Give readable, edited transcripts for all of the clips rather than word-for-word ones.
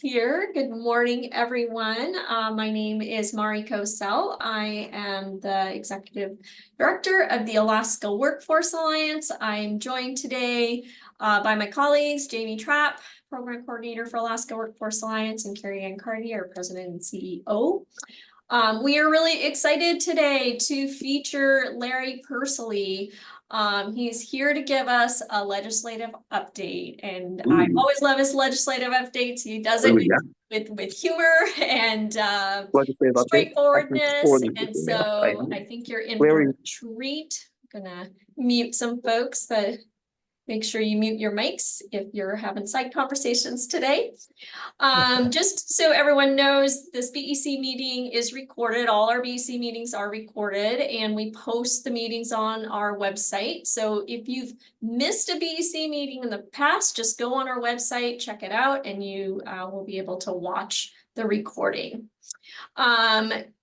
here. Good morning, everyone. My name is Mariko Sell. I am the Executive Director of the Alaska Workforce Alliance. I'm joined today by my colleagues, Jamie Trapp, Program Coordinator for Alaska Workforce Alliance, and Carrie Ann Carty, our President and CEO. We are really excited today to feature Larry Persily. He's here to give us a legislative update, and I always love his legislative updates. He does it with humor and straightforwardness, and so I think you're in for a treat. I'm gonna mute some folks, but make sure you mute your mics if you're having side conversations today. Just so everyone knows, this BEC meeting is recorded. All our BEC meetings are recorded, and we post the meetings on our website. So if you've missed a BEC meeting in the past, just go on our website, check it out, and you will be able to watch the recording.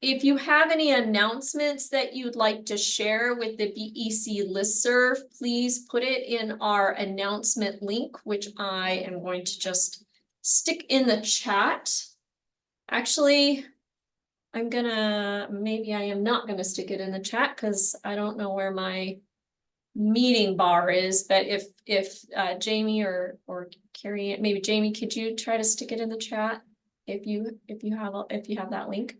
If you have any announcements that you'd like to share with the BEC listserv, please put it in our announcement link, which I am going to just stick in the chat. Actually, maybe I am not gonna stick it in the chat because I don't know where my meeting bar is, but if Jamie or Carrie, maybe Jamie, could you try to stick it in the chat if you have that link?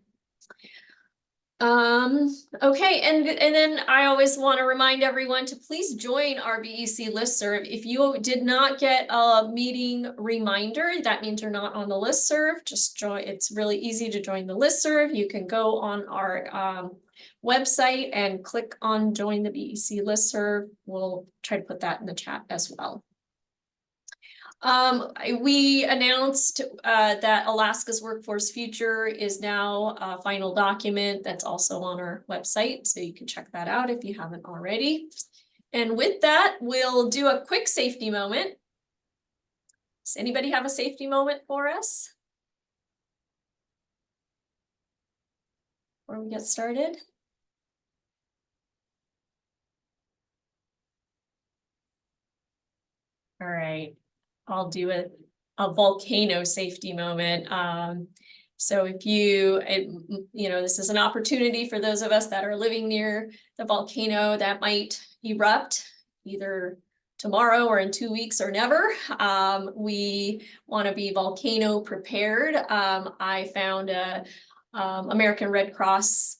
Okay, and then I always want to remind everyone to please join our BEC listserv. If you did not get a meeting reminder, that means you're not on the listserv. Just join. It's really easy to join the listserv. You can go on our website and click on join the BEC listserv. We'll try to put that in the chat as well. We announced that Alaska's Workforce Future is now a final document that's also on our website, so you can check that out if you haven't already. And with that, we'll do a quick safety moment. Does anybody have a safety moment for us before we get started? All right. I'll do a volcano safety moment. So if this is an opportunity for those of us that are living near the volcano that might erupt either tomorrow or in 2 weeks or never. We want to be volcano prepared. I found a American Red Cross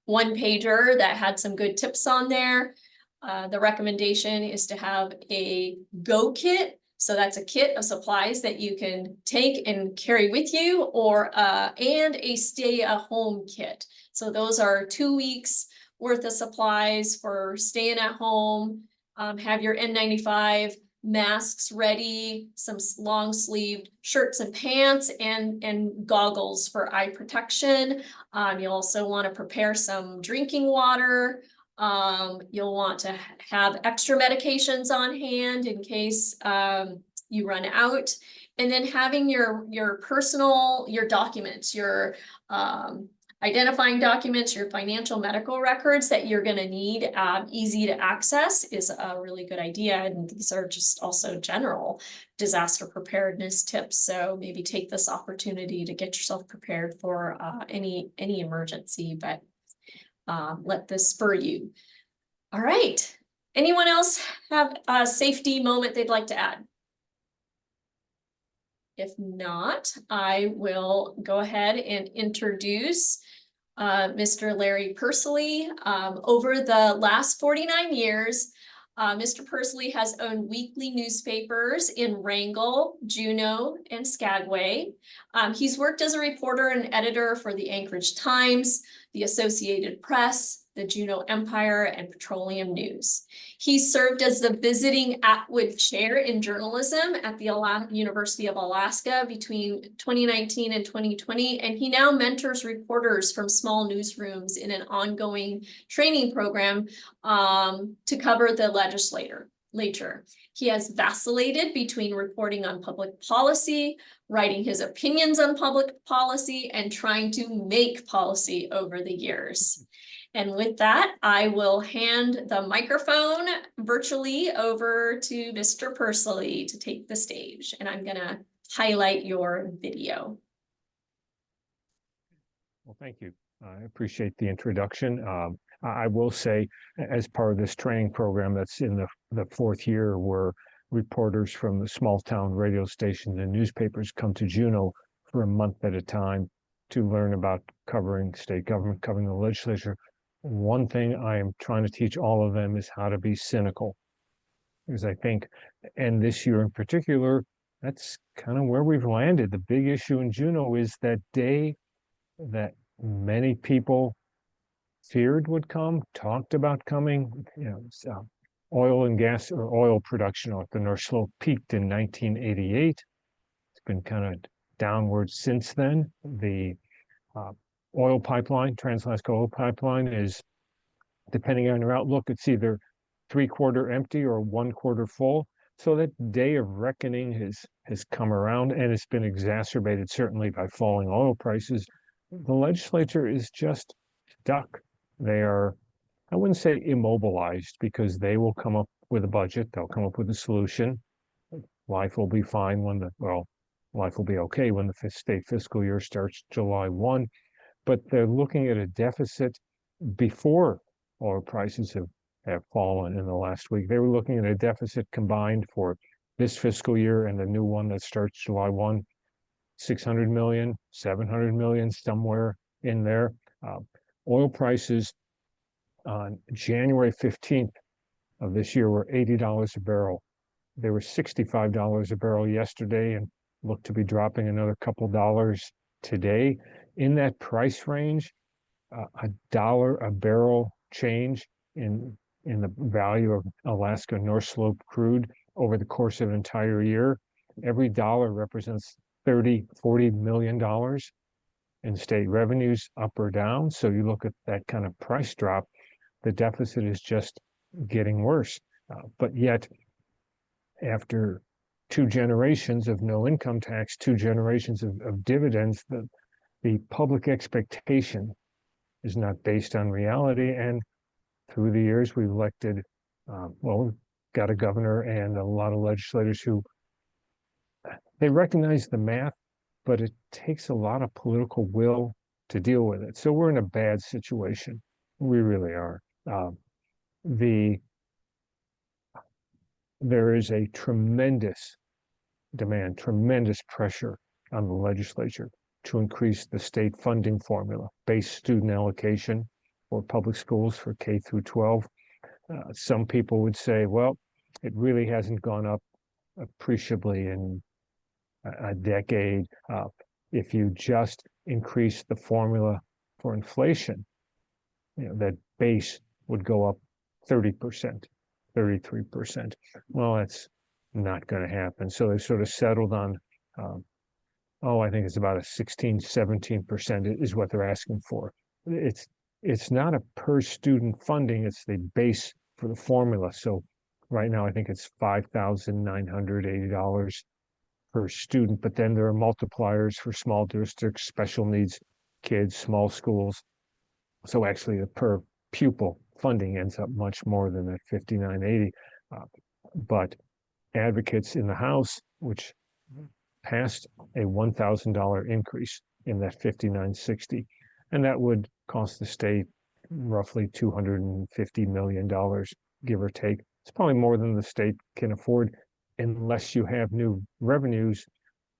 one-pager that had some good tips on there. The recommendation is to have a go kit. So that's a kit of supplies that you can take and carry with you, or and a stay-at-home kit. So those are 2 weeks worth of supplies for staying at home. Have your N95 masks ready, some long-sleeved shirts and pants, and goggles for eye protection. You also want to prepare some drinking water. You'll want to have extra medications on hand in case you run out, and then having your documents, your identifying documents, your financial medical records that you're going to need easy to access is a really good idea. And these are just also general disaster preparedness tips. So maybe take this opportunity to get yourself prepared for any emergency, but let this spur you. All right. Anyone else have a safety moment they'd like to add? If not, I will go ahead and introduce Mr. Larry Persily. Over the last 49 years, Mr. Persily has owned weekly newspapers in Wrangell, Juneau, and Skagway. He's worked as a reporter and editor for the Anchorage Times, the Associated Press, the Juneau Empire, and Petroleum News. He served as the visiting Atwood Chair in Journalism at the University of Alaska between 2019 and 2020, and he now mentors reporters from small newsrooms in an ongoing training program to cover the legislature. He has vacillated between reporting on public policy, writing his opinions on public policy, and trying to make policy over the years. And with that, I will hand the microphone virtually over to Mr. Persily to take the stage. And I'm gonna highlight your video. Well, thank you. I appreciate the introduction. I will say, as part of this training program that's in the fourth year, where reporters from the small town radio stations and newspapers come to Juneau for a month at a time to learn about covering state government, covering the legislature. One thing I am trying to teach all of them is how to be cynical. Because I think, and this year in particular, that's kind of where we've landed. The big issue in Juneau is that day that many people feared would come, talked about coming. Oil and gas or oil production off the North Slope peaked in 1988. It's been kind of downward since then. The oil pipeline, Trans-Alaska Oil Pipeline, is, depending on your outlook, it's either 3/4 empty or 1/4 full. So that day of reckoning has come around, and it's been exacerbated certainly by falling oil prices. The legislature is just stuck. They are, I wouldn't say immobilized, because they will come up with a budget. They'll come up with a solution. Life will be fine life will be okay when the state fiscal year starts July 1. But they're looking at a deficit before oil prices have fallen in the last week. They were looking at a deficit combined for this fiscal year and the new one that starts July 1, 600 million, 700 million, somewhere in there. Oil prices on January 15th of this year were $80 a barrel. They were $65 a barrel yesterday and look to be dropping another couple dollars today. In that price range, $1 a barrel change in the value of Alaska North Slope crude over the course of an entire year. Every dollar represents $30-40 million in state revenues, up or down. So you look at that kind of price drop, the deficit is just getting worse. But yet, after 2 generations of no income tax, 2 generations of dividends, the public expectation is not based on reality. And through the years, we've elected, we've got a governor and a lot of legislators who, they recognize the math, but it takes a lot of political will to deal with it. So we're in a bad situation. We really are. There is a tremendous demand, tremendous pressure on the legislature to increase the state funding formula, base student allocation for public schools for K through 12. Some people would say, well, it really hasn't gone up appreciably in a decade. If you just increase the formula for inflation, that base would go up 30%, 33%. Well, that's not going to happen. So they sort of settled on, I think it's about a 16-17% is what they're asking for. It's not a per student funding, it's the base for the formula. So right now, I think it's $5,980 per student, but then there are multipliers for small districts, special needs kids, small schools. So actually the per pupil funding ends up much more than that $5,980. But advocates in the House, which passed a $1,000 increase in that $5,960, and that would cost the state roughly $250 million, give or take. It's probably more than the state can afford unless you have new revenues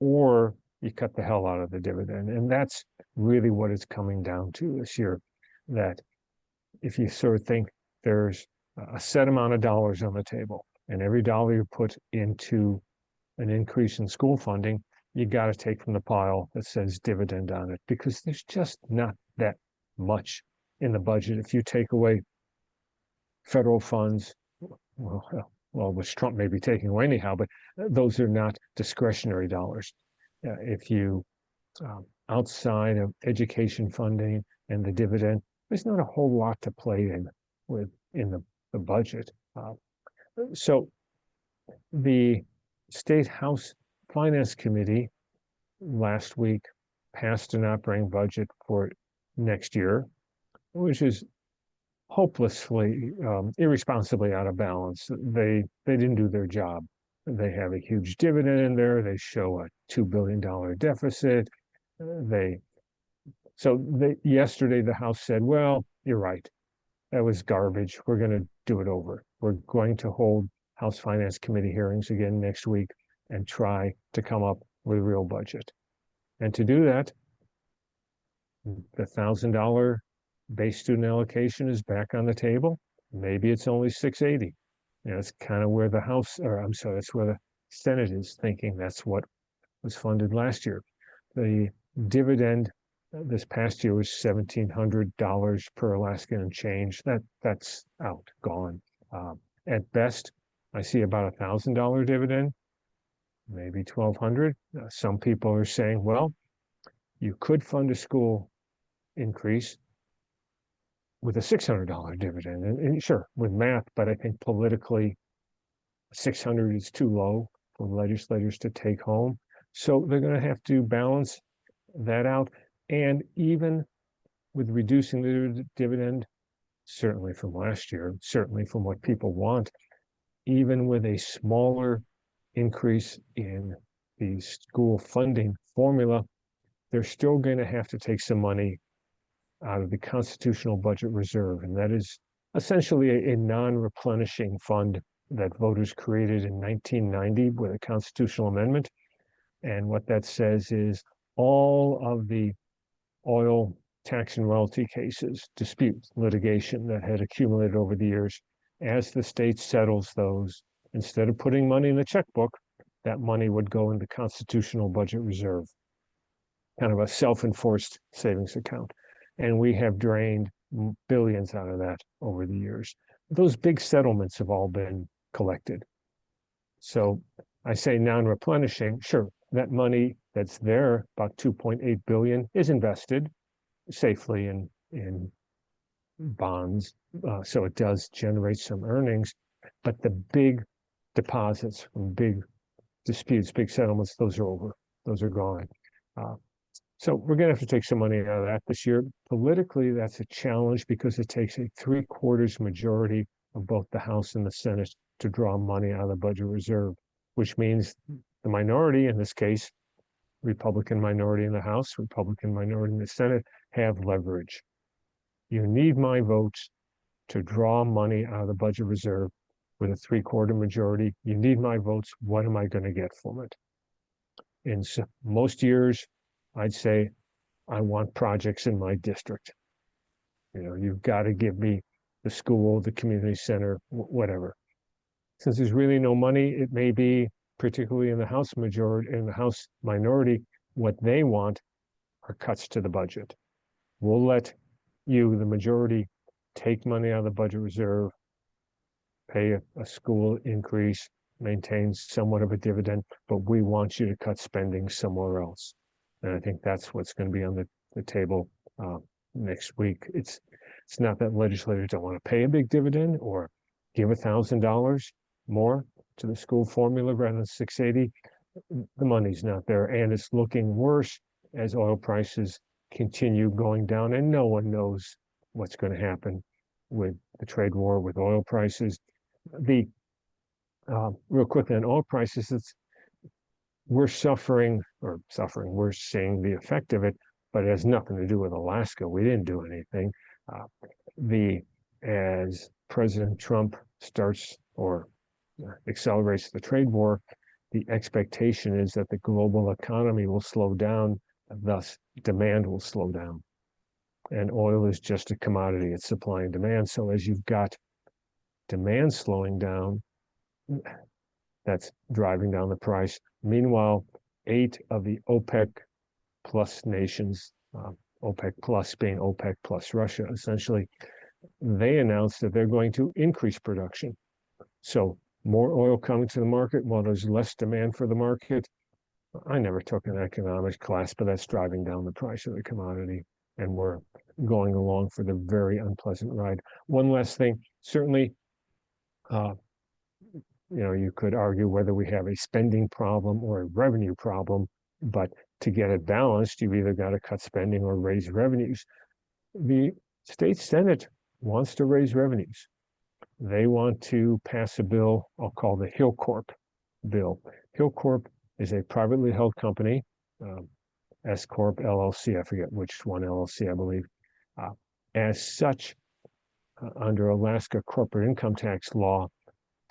or you cut the hell out of the dividend. And that's really what it's coming down to this year, that if you sort of think there's a set amount of dollars on the table, and every dollar you put into an increase in school funding, you got to take from the pile that says dividend on it, because there's just not that much in the budget. If you take away federal funds, which Trump may be taking away anyhow, but those are not discretionary dollars. If you, outside of education funding and the dividend, there's not a whole lot to play in the budget. So the State House Finance Committee last week passed an operating budget for next year, which is hopelessly, irresponsibly out of balance. They didn't do their job. They have a huge dividend in there. They show a $2 billion deficit. Yesterday the House said, well, you're right. That was garbage. We're going to do it over. We're going to hold House Finance Committee hearings again next week and try to come up with a real budget. And to do that, the $1,000 base student allocation is back on the table. Maybe it's only $680. It's kind of where that's where the Senate is thinking that's what was funded last year. The dividend this past year was $1,700 per Alaskan and change. That's out, gone. At best, I see about $1,000 dividend, maybe $1,200. Some people are saying, well, you could fund a school increase with a $600 dividend, and sure, with math, but I think politically, 600 is too low for legislators to take home. So they're going to have to balance that out. And even with reducing the dividend, certainly from last year, certainly from what people want, even with a smaller increase in the school funding formula, they're still going to have to take some money out of the constitutional budget reserve. And that is essentially a non-replenishing fund that voters created in 1990 with a constitutional amendment. And what that says is all of the oil tax and royalty cases, disputes, litigation that had accumulated over the years, as the state settles those, instead of putting money in the checkbook, that money would go in the constitutional budget reserve, kind of a self-enforced savings account. And we have drained billions out of that over the years. Those big settlements have all been collected. So I say non-replenishing, sure, that money that's there, about 2.8 billion, is invested safely in bonds. So it does generate some earnings, but the big deposits from big disputes, big settlements, those are over. Those are gone. So we're going to have to take some money out of that this year. Politically, that's a challenge because it takes a 3/4 majority of both the House and the Senate to draw money out of the budget reserve, which means the minority, in this case, Republican minority in the House, Republican minority in the Senate, have leverage. You need my votes to draw money out of the budget reserve with a 3/4 majority. You need my votes. What am I going to get from it? In most years, I'd say, I want projects in my district. You've got to give me the school, the community center, whatever. Since there's really no money, it may be, particularly in the House majority, in the House minority, what they want are cuts to the budget. We'll let you, the majority, take money out of the budget reserve, pay a school increase, maintain somewhat of a dividend, but we want you to cut spending somewhere else. And I think that's what's going to be on the table next week. It's not that legislators don't want to pay a big dividend or give $1,000 more to the school formula rather than $680. The money's not there, and it's looking worse as oil prices continue going down, and no one knows what's going to happen with the trade war, with oil prices. Real quickly on oil prices, we're seeing the effect of it, but it has nothing to do with Alaska. We didn't do anything. As President Trump starts or accelerates the trade war, the expectation is that the global economy will slow down, thus demand will slow down. And oil is just a commodity, it's supply and demand. So as you've got demand slowing down, that's driving down the price. Meanwhile, 8 of the OPEC plus nations, OPEC plus being OPEC plus Russia, essentially, they announced that they're going to increase production. So more oil coming to the market while there's less demand for the market. I never took an economics class, but that's driving down the price of the commodity. And we're going along for the very unpleasant ride. One last thing, certainly, you could argue whether we have a spending problem or a revenue problem, but to get it balanced, you've either got to cut spending or raise revenues. The state Senate wants to raise revenues. They want to pass a bill I'll call the Hill Corp bill. Hillcorp is a privately held company, S Corp LLC. I forget which one LLC, I believe. As such, under Alaska corporate income tax law,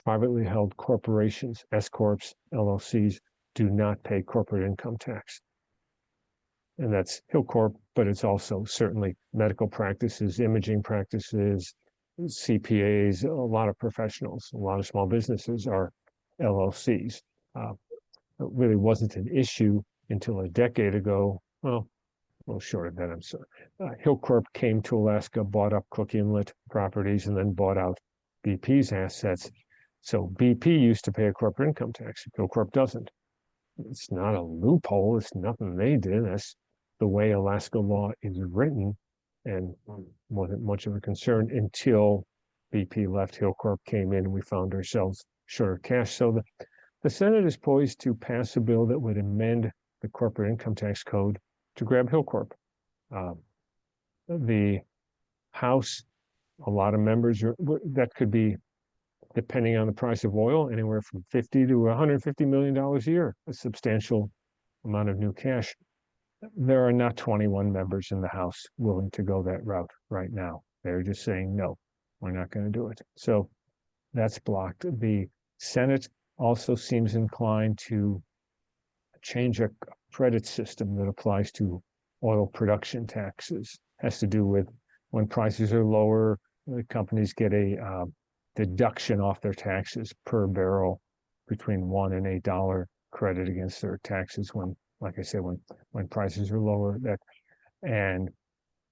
privately held corporations, S Corps, LLCs, do not pay corporate income tax. And that's Hillcorp, but it's also certainly medical practices, imaging practices, CPAs, a lot of professionals, a lot of small businesses are LLCs. It really wasn't an issue until a decade ago. Well, short of that, I'm sorry. Hillcorp came to Alaska, bought up Cook Inlet properties, and then bought out BP's assets. So BP used to pay a corporate income tax. Hillcorp doesn't. It's not a loophole. It's nothing they did. That's the way Alaska law is written, and wasn't much of a concern until BP left. Hillcorp came in, and we found ourselves short of cash. So the Senate is poised to pass a bill that would amend the corporate income tax code to grab Hillcorp. The House, a lot of members, that could be, depending on the price of oil, anywhere from $50 to $150 million a year, a substantial amount of new cash. There are not 21 members in the House willing to go that route right now. They're just saying, no, we're not going to do it. So that's blocked. The Senate also seems inclined to change a credit system that applies to oil production taxes. Has to do with when prices are lower, the companies get a deduction off their taxes per barrel between $1 and $8 credit against their taxes when, like I said, when prices are lower. And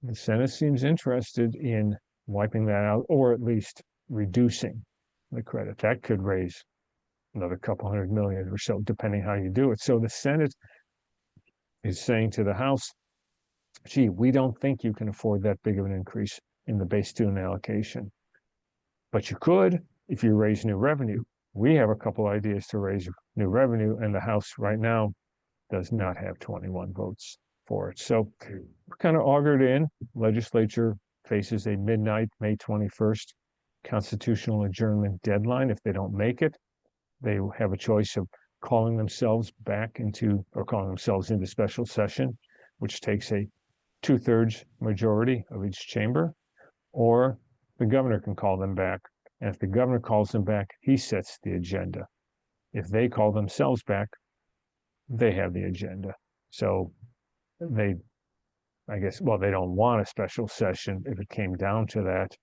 the Senate seems interested in wiping that out, or at least reducing the credit. That could raise another couple $100 million or so, depending how you do it. So the Senate is saying to the House, gee, we don't think you can afford that big of an increase in the base student allocation. But you could if you raise new revenue. We have a couple ideas to raise new revenue, and the House right now does not have 21 votes for it. So we're kind of augured in. Legislature faces a midnight, May 21st, constitutional adjournment deadline. If they don't make it, they have a choice of calling themselves into special session, which takes a 2/3 majority of each chamber, or the governor can call them back. And if the governor calls them back, he sets the agenda. If they call themselves back, they have the agenda. So they don't want a special session if it came down to that.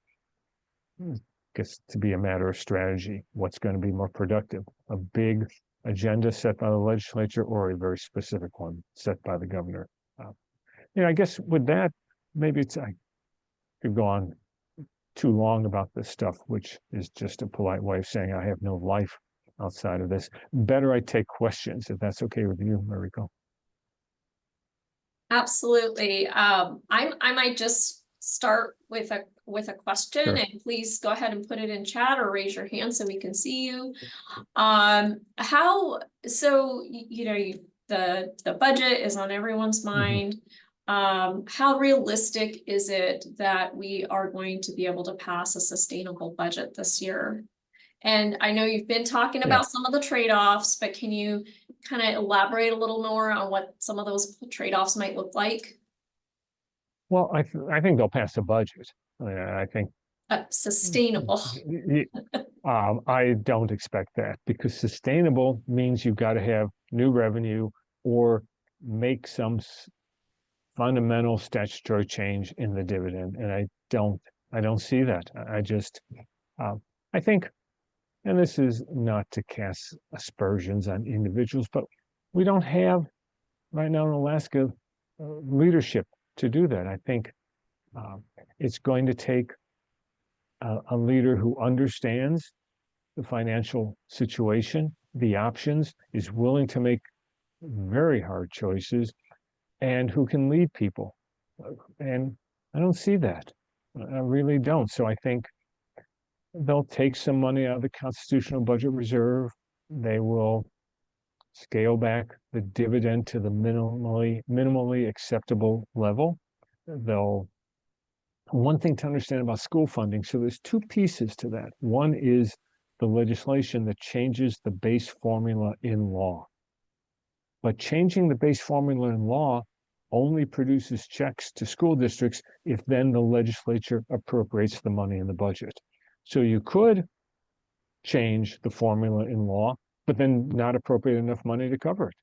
I guess to be a matter of strategy, what's going to be more productive, a big agenda set by the legislature or a very specific one set by the governor. I guess with that, maybe I could go on too long about this stuff, which is just a polite way of saying I have no life outside of this. Better I take questions, if that's okay with you, Mariko. Absolutely. I might just start with a question, Sure. and please go ahead and put it in chat or raise your hand so we can see you. The budget is on everyone's mind. How realistic is it that we are going to be able to pass a sustainable budget this year? And I know you've been talking about some of the trade-offs, but can you kind of elaborate a little more on what some of those trade-offs might look like? Well, I think they'll pass the budget. I think sustainable. I don't expect that, because sustainable means you've got to have new revenue or make some fundamental statutory change in the dividend, and I don't see that. I think, and this is not to cast aspersions on individuals, but we don't have right now in Alaska leadership to do that. I think it's going to take a leader who understands the financial situation, the options, is willing to make very hard choices, and who can lead people. And I don't see that. I really don't. So I think they'll take some money out of the constitutional budget reserve. They will scale back the dividend to the minimally acceptable level. One thing to understand about school funding, so there's two pieces to that. One is the legislation that changes the base formula in law. But changing the base formula in law only produces checks to school districts if then the legislature appropriates the money in the budget. So you could change the formula in law, but then not appropriate enough money to cover it.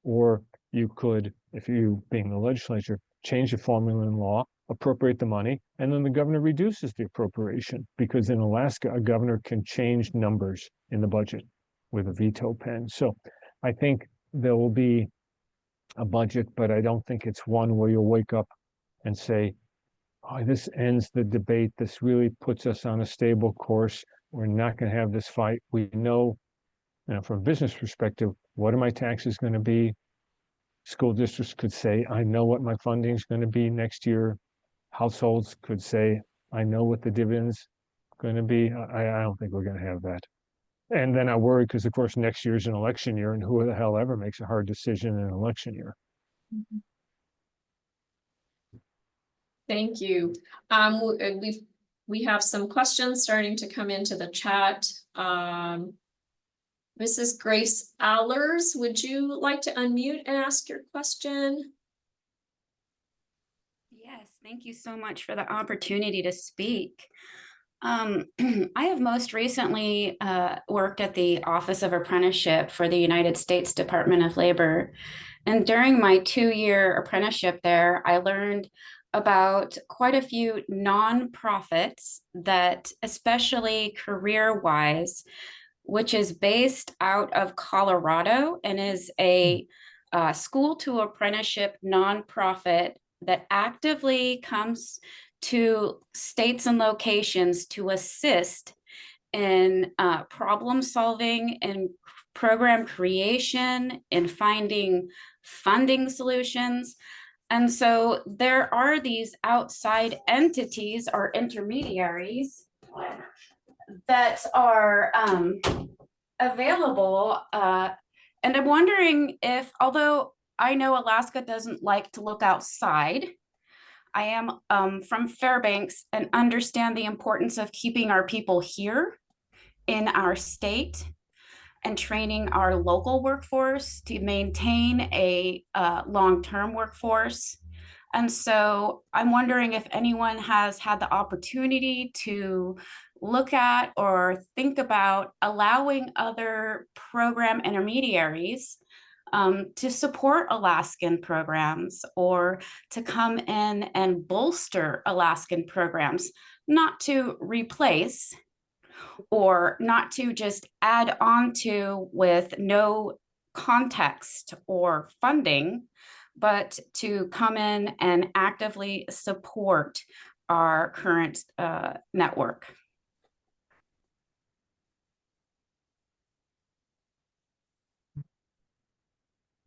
Or you could, if you, being the legislature, change the formula in law, appropriate the money, and then the governor reduces the appropriation, because in Alaska, a governor can change numbers in the budget with a veto pen. So I think there will be a budget, but I don't think it's one where you'll wake up and say, oh, this ends the debate. This really puts us on a stable course. We're not going to have this fight. We know, from a business perspective, what are my taxes going to be? School districts could say, I know what my funding is going to be next year. Households could say, I know what the dividends going to be. I don't think we're going to have that. And then I worry because, of course, next year is an election year, and who the hell ever makes a hard decision in an election year? Thank you. We have some questions starting to come into the chat. Mrs. Grace Allers, would you like to unmute and ask your question? Yes, thank you so much for the opportunity to speak. I have most recently worked at the Office of Apprenticeship for the United States Department of Labor. And during my 2-year apprenticeship there, I learned about quite a few nonprofits that, especially career-wise, which is based out of Colorado and is a school to apprenticeship nonprofit that actively comes to states and locations to assist in problem solving and program creation and finding funding solutions. And so there are these outside entities or intermediaries that are available. And I'm wondering if, although I know Alaska doesn't like to look outside, I am from Fairbanks and understand the importance of keeping our people here in our state and training our local workforce to maintain a long-term workforce. And so I'm wondering if anyone has had the opportunity to look at or think about allowing other program intermediaries to support Alaskan programs or to come in and bolster Alaskan programs, not to replace or not to just add on to with no context or funding, but to come in and actively support our current network.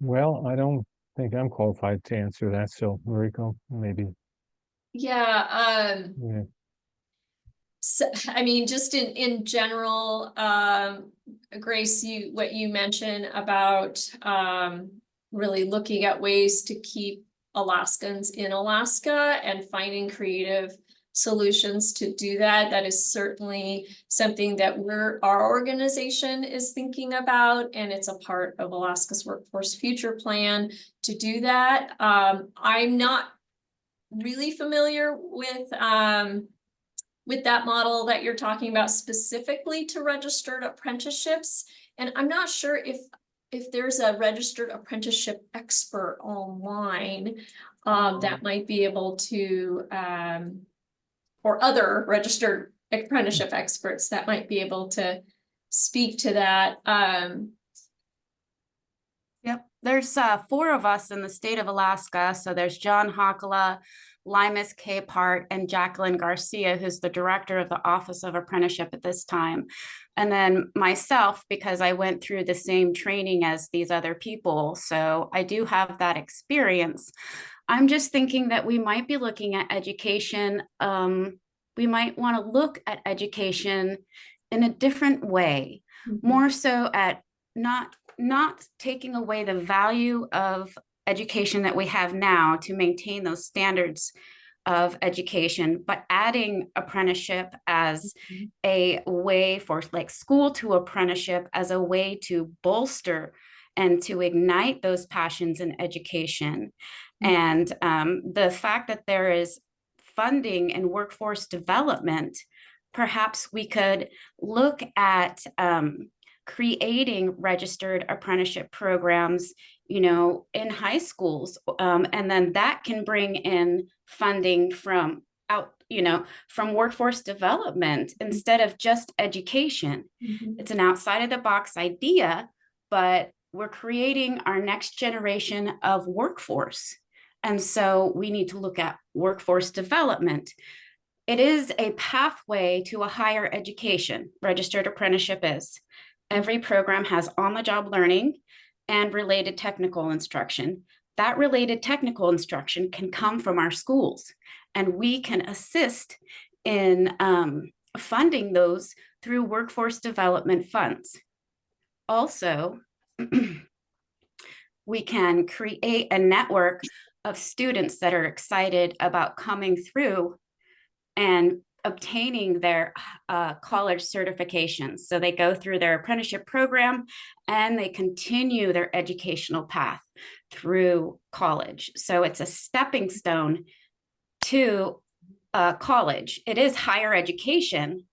Well, I don't think I'm qualified to answer that. So, Mariko, maybe. Yeah. Yeah. So, I mean, just in general, Grace, what you mentioned about really looking at ways to keep Alaskans in Alaska and finding creative solutions to do that. That is certainly something that our organization is thinking about, and it's a part of Alaska's Workforce Future Plan to do that. I'm not really familiar with that model that you're talking about specifically to registered apprenticeships. And I'm not sure if there's a registered apprenticeship expert online that might be able to, or other registered apprenticeship experts that might be able to speak to that. Yep, there's 4 of us in the state of Alaska. So there's John Hakala, Limas Capehart, and Jacqueline Garcia, who's the director of the Office of Apprenticeship at this time. And then myself, because I went through the same training as these other people. So I do have that experience. I'm just thinking that we might be looking at education. We might want to look at education in a different way, more so at not taking away the value of education that we have now to maintain those standards of education, but adding apprenticeship as a way for like school to apprenticeship as a way to bolster and to ignite those passions in education. And the fact that there is funding and workforce development, perhaps we could look at creating registered apprenticeship programs, in high schools. And then that can bring in funding from from workforce development instead of just education. It's an outside of the box idea, but we're creating our next generation of workforce. And so we need to look at workforce development. It is a pathway to a higher education. Registered apprenticeship is. Every program has on-the-job learning and related technical instruction. That related technical instruction can come from our schools, and we can assist in funding those through workforce development funds. Also, we can create a network of students that are excited about coming through and obtaining their college certifications. So they go through their apprenticeship program and they continue their educational path through college. So it's a stepping stone to college. It is higher education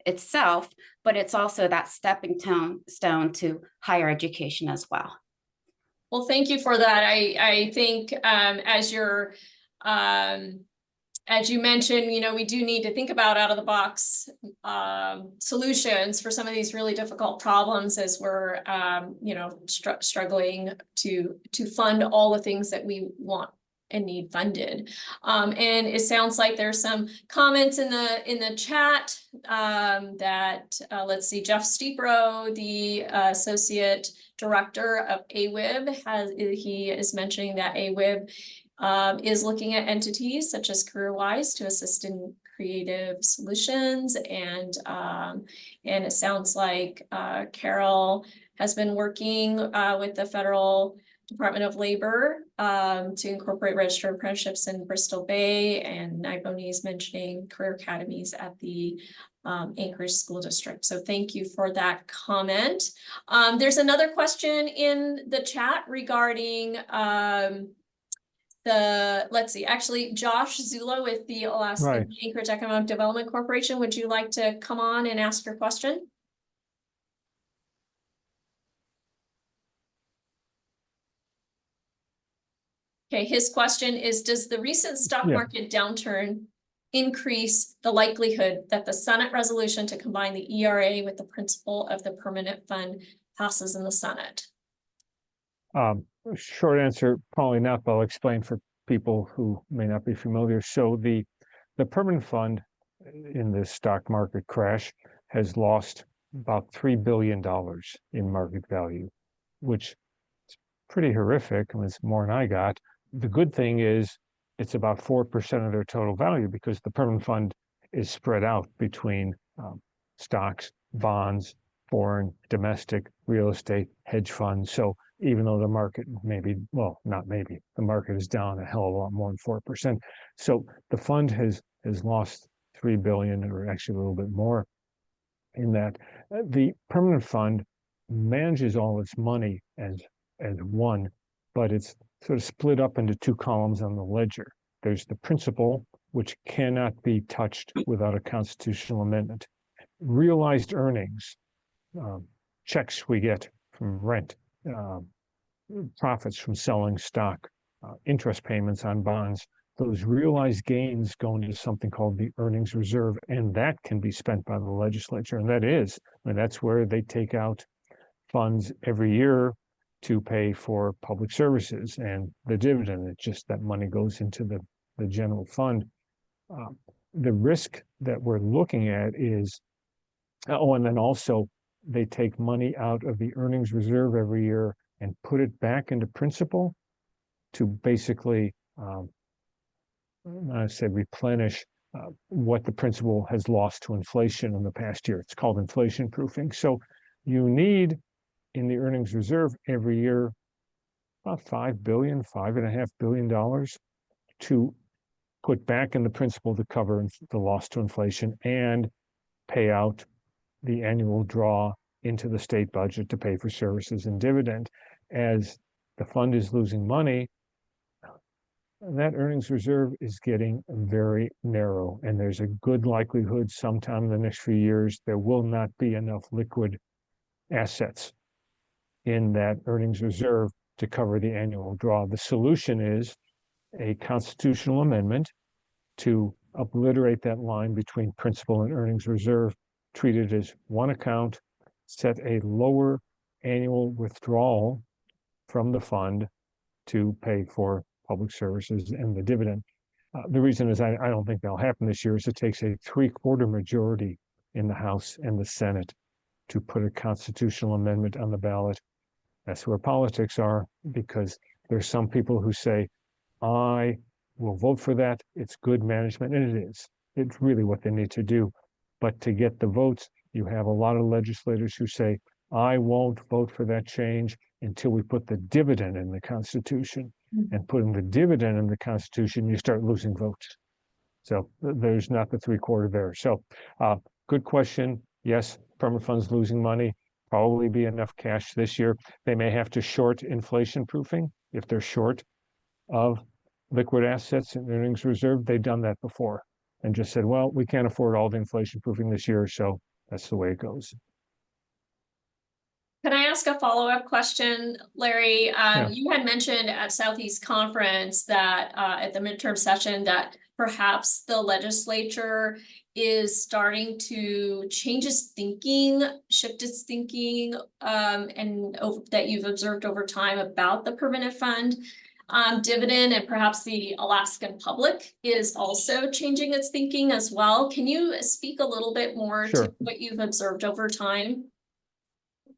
itself, but it's also that stepping stone to higher education as well. Well, thank you for that. I think as you mentioned, we do need to think about out of the box solutions for some of these really difficult problems as we're, struggling to fund all the things that we want and need funded. And it sounds like there's some comments in the chat that let's see, Jeff Steepro, the Associate Director of AWIB, he is mentioning that AWIB is looking at entities such as CareerWise to assist in creative solutions, and it sounds like Carol has been working with the Federal Department of Labor to incorporate registered apprenticeships in Bristol Bay, and Niboni is mentioning career academies at the Anchorage School District. So thank you for that comment. There's another question in the chat regarding let's see, actually, Josh Zula with the Alaska Anchorage Economic Development Corporation. Would you like to come on and ask your question? Okay, his question is, does the recent stock market downturn increase the likelihood that the Senate resolution to combine the ERA with the principle of the permanent fund passes in the Senate? Short answer, probably not, but I'll explain for people who may not be familiar. So the permanent fund in this stock market crash has lost about $3 billion in market value, which is pretty horrific. I mean, it's more than I got. The good thing is it's about 4% of their total value because the permanent fund is spread out between stocks, bonds, foreign, domestic, real estate, hedge funds. So even though the market the market is down a hell of a lot more than 4%. So the fund has lost $3 billion, or actually a little bit more in that. The permanent fund manages all its money as one, but it's sort of split up into two columns on the ledger. There's the principal, which cannot be touched without a constitutional amendment. Realized earnings, checks we get from rent, profits from selling stock, interest payments on bonds, those realized gains go into something called the earnings reserve, and that can be spent by the legislature. And that's where they take out funds every year to pay for public services and the dividend. It's just that money goes into the general fund. The risk that we're looking at is, and then also they take money out of the earnings reserve every year and put it back into principal to basically, I say replenish what the principal has lost to inflation in the past year. It's called inflation proofing. So you need in the earnings reserve every year about $5.5 billion to put back in the principal to cover the loss to inflation and pay out the annual draw into the state budget to pay for services and dividend. As the fund is losing money, that earnings reserve is getting very narrow, and there's a good likelihood sometime in the next few years there will not be enough liquid assets in that earnings reserve to cover the annual draw. The solution is a constitutional amendment to obliterate that line between principal and earnings reserve, treat it as one account, set a lower annual withdrawal from the fund to pay for public services and the dividend. The reason is I don't think that'll happen this year is it takes a 3/4 majority in the House and the Senate to put a constitutional amendment on the ballot. That's where politics are, because there's some people who say, I will vote for that. It's good management, and it is. It's really what they need to do. But to get the votes, you have a lot of legislators who say, I won't vote for that change until we put the dividend in the Constitution. And putting the dividend in the Constitution, you start losing votes. So there's not the 3/4 there. So good question. Yes, permanent funds losing money, probably be enough cash this year. They may have to short inflation proofing if they're short of liquid assets and earnings reserve. They've done that before and just said, well, we can't afford all the inflation proofing this year, so that's the way it goes. Can I ask a follow-up question, Larry? You had mentioned at Southeast Conference that at the midterm session that perhaps the legislature is starting to change its thinking, shift its thinking, and that you've observed over time about the permanent fund dividend, and perhaps the Alaskan public is also changing its thinking as well. Can you speak a little bit more Sure. to what you've observed over time?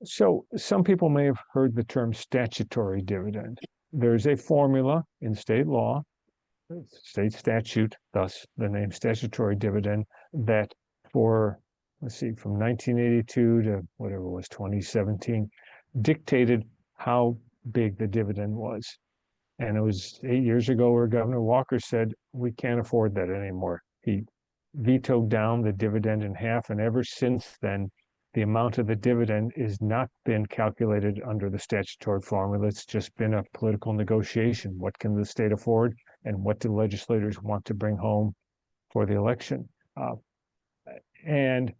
So some people may have heard the term statutory dividend. There's a formula in state law, state statute, thus the name statutory dividend, that for, let's see, from 1982 to whatever it was, 2017, dictated how big the dividend was. And it was 8 years ago where Governor Walker said, we can't afford that anymore. He vetoed down the dividend in half, and ever since then, the amount of the dividend is not been calculated under the statutory formula. It's just been a political negotiation. What can the state afford, and what do legislators want to bring home for the election? And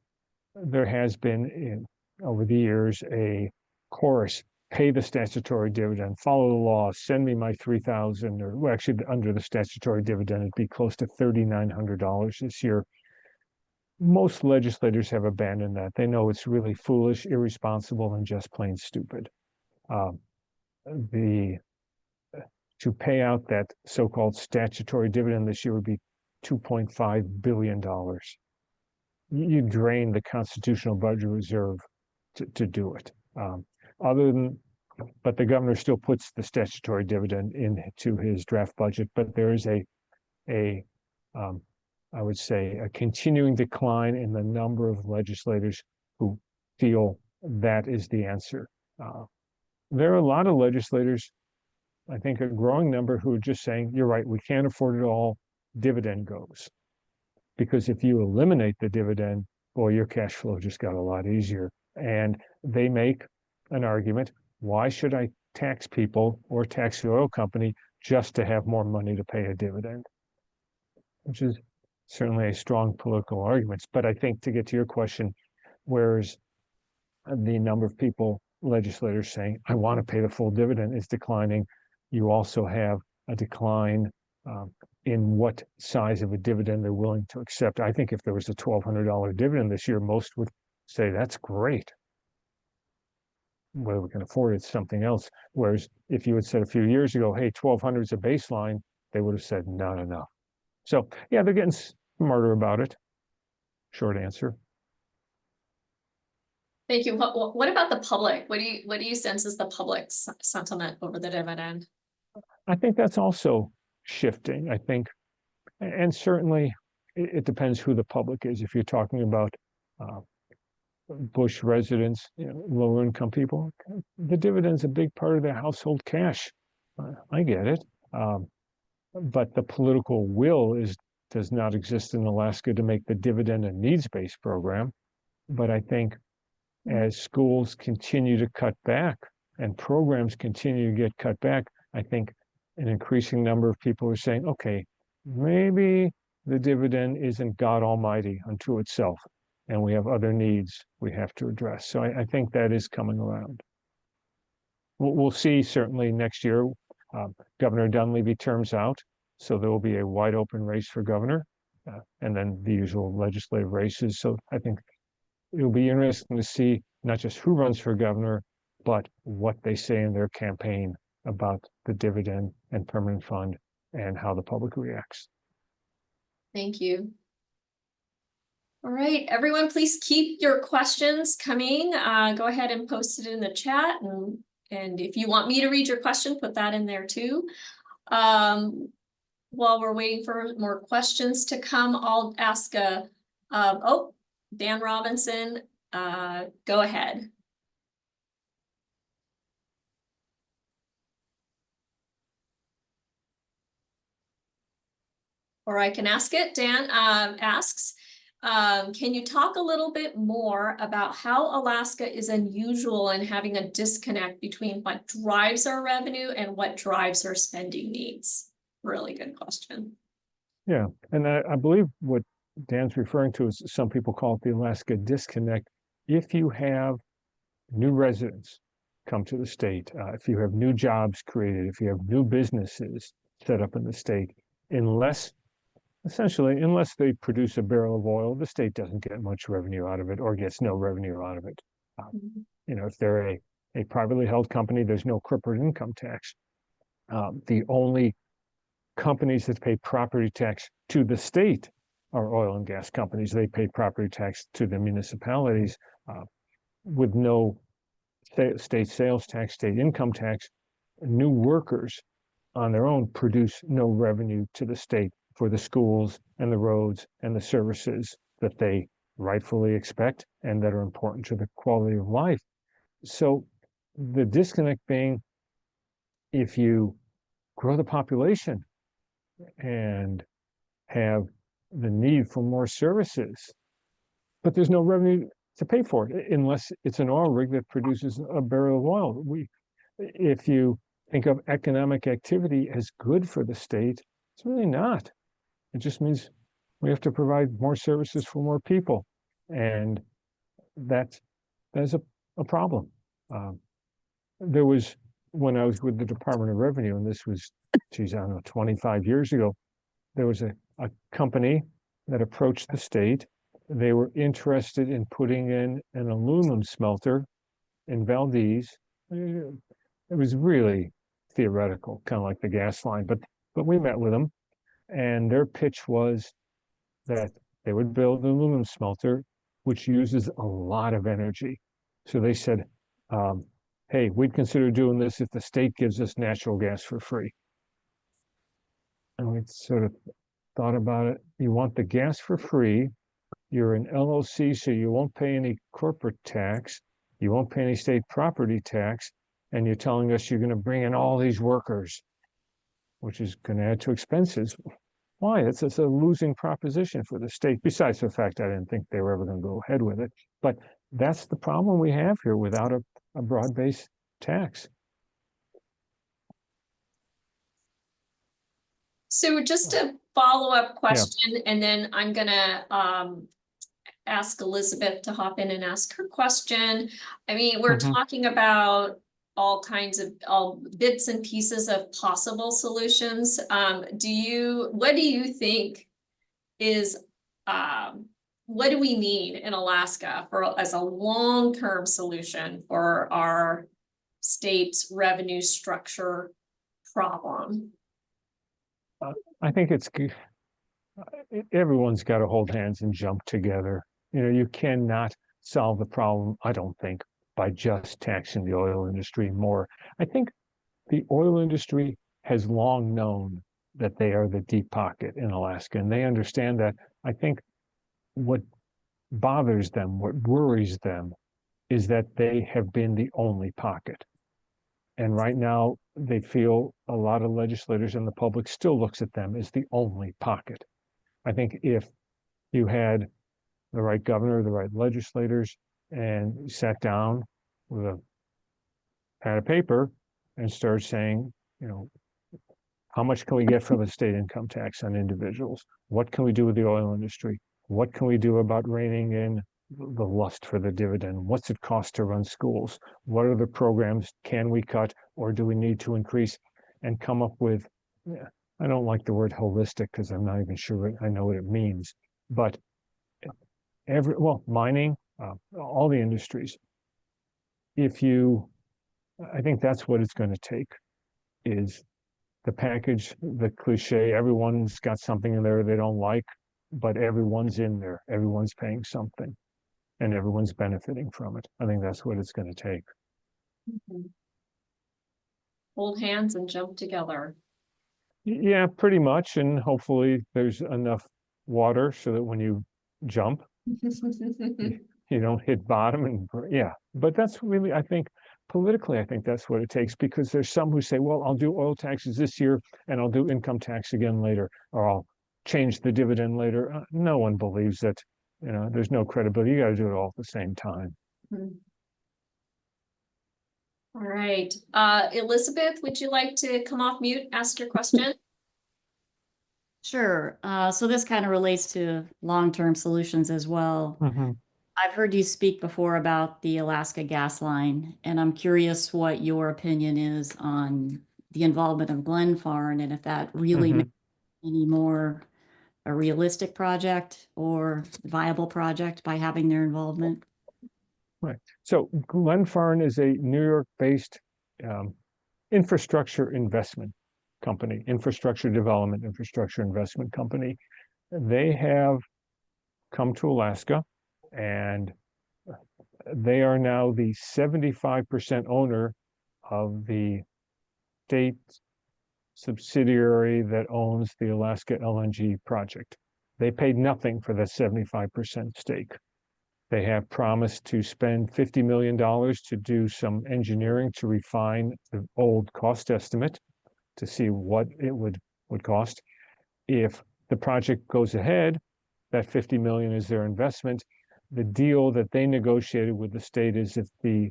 there has been, over the years, a chorus: pay the statutory dividend, follow the law, send me my $3,000, or well, actually under the statutory dividend, it'd be close to $3,900 this year. Most legislators have abandoned that. They know it's really foolish, irresponsible, and just plain stupid. To pay out that so-called statutory dividend this year would be $2.5 billion. You drain the constitutional budget reserve to do it. But the governor still puts the statutory dividend into his draft budget. But there is I would say, a continuing decline in the number of legislators who feel that is the answer. There are a lot of legislators, I think a growing number, who are just saying, you're right, we can't afford it all, dividend goes. Because if you eliminate the dividend, boy, your cash flow just got a lot easier. And they make an argument, why should I tax people or tax the oil company just to have more money to pay a dividend? Which is certainly a strong political argument. But I think, to get to your question, whereas the number of people, legislators, saying, I want to pay the full dividend is declining, you also have a decline in what size of a dividend they're willing to accept. I think if there was a $1,200 dividend this year, most would say, that's great. Whether we can afford it's something else. Whereas if you had said a few years ago, hey, 1,200 is a baseline, they would have said, not enough. So yeah, they're getting smarter about it. Short answer. Thank you. What about the public? What do you sense is the public's sentiment over the dividend? I think that's also shifting. I think, and certainly it depends who the public is. If you're talking about Bush residents, lower income people, the dividend's a big part of their household cash. I get it. but the political will does not exist in Alaska to make the dividend a needs-based program. But I think as schools continue to cut back and programs continue to get cut back, I think an increasing number of people are saying, okay, maybe the dividend isn't God Almighty unto itself, and we have other needs we have to address. So I think that is coming around. We'll see certainly next year. Governor Dunleavy terms out, so there will be a wide open race for governor, and then the usual legislative races. So I think it'll be interesting to see not just who runs for governor, but what they say in their campaign about the dividend and permanent fund and how the public reacts. Thank you. All right, everyone, please keep your questions coming. Go ahead and post it in the chat. And if you want me to read your question, put that in there too. While we're waiting for more questions to come, I'll ask Dan Robinson, go ahead. Or I can ask it. Dan asks, can you talk a little bit more about how Alaska is unusual in having a disconnect between what drives our revenue and what drives our spending needs? Really good question. Yeah, and I believe what Dan's referring to is some people call it the Alaska disconnect. If you have new residents come to the state, if you have new jobs created, if you have new businesses set up in the state, unless they produce a barrel of oil, the state doesn't get much revenue out of it or gets no revenue out of it. You know, if they're a privately held company, there's no corporate income tax. The only companies that pay property tax to the state are oil and gas companies. They pay property tax to the municipalities with no state sales tax, state income tax. New workers on their own produce no revenue to the state for the schools and the roads and the services that they rightfully expect and that are important to the quality of life. So the disconnect being, if you grow the population and have the need for more services, but there's no revenue to pay for it unless it's an oil rig that produces a barrel of oil. If you think of economic activity as good for the state, it's really not. It just means we have to provide more services for more people, and that's a problem. There was, when I was with the Department of Revenue, and this was, geez, I don't know, 25 years ago, there was a company that approached the state. They were interested in putting in an aluminum smelter in Valdez. It was really theoretical, kind of like the gas line, but we met with them, and their pitch was that they would build an aluminum smelter, which uses a lot of energy. So they said, hey, we'd consider doing this if the state gives us natural gas for free. And we sort of thought about it. You want the gas for free. You're an LLC, so you won't pay any corporate tax. You won't pay any state property tax. And you're telling us you're going to bring in all these workers, which is going to add to expenses. Why? It's a losing proposition for the state, besides the fact I didn't think they were ever going to go ahead with it. But that's the problem we have here without a broad-based tax. So just a follow-up question, and then I'm gonna ask Elizabeth to hop in and ask her question. I mean, we're talking about all kinds of bits and pieces of possible solutions. What do you think is what do we need in Alaska as a long-term solution for our state's revenue structure problem? I think everyone's got to hold hands and jump together. You know, you cannot solve the problem, I don't think, by just taxing the oil industry more. I think the oil industry has long known that they are the deep pocket in Alaska, and they understand that. I think what bothers them, what worries them, is that they have been the only pocket. And right now, they feel a lot of legislators and the public still looks at them as the only pocket. I think if you had the right governor, the right legislators, and sat down with a pad of paper and started saying, how much can we get from the state income tax on individuals? What can we do with the oil industry? What can we do about reining in the lust for the dividend? What's it cost to run schools? What are the programs can we cut or do we need to increase? And come up with, I don't like the word holistic because I'm not even sure I know what it means, but mining, all the industries. I think that's what it's going to take is the package, the cliche, everyone's got something in there they don't like, but everyone's in there, everyone's paying something, and everyone's benefiting from it. I think that's what it's going to take. Hold hands and jump together. Yeah, pretty much. And hopefully there's enough water so that when you jump, you don't hit bottom. And yeah, but that's really, I think, politically, I think that's what it takes, because there's some who say, well, I'll do oil taxes this year and I'll do income tax again later, or I'll change the dividend later. No one believes that, there's no credibility. You got to do it all at the same time. All right. Elizabeth, would you like to come off mute, ask your question? Sure. So this kind of relates to long-term solutions as well. I've heard you speak before about the Alaska gas line, and I'm curious what your opinion is on the involvement of Glenfarne and if that really makes any more a realistic project or viable project by having their involvement. Right. So Glenfarne is a New York-based infrastructure investment company, infrastructure development, infrastructure investment company. They have come to Alaska, and they are now the 75% owner of the state subsidiary that owns the Alaska LNG project. They paid nothing for that 75% stake. They have promised to spend $50 million to do some engineering to refine the old cost estimate to see what it would cost. If the project goes ahead, that $50 million is their investment. The deal that they negotiated with the state is if the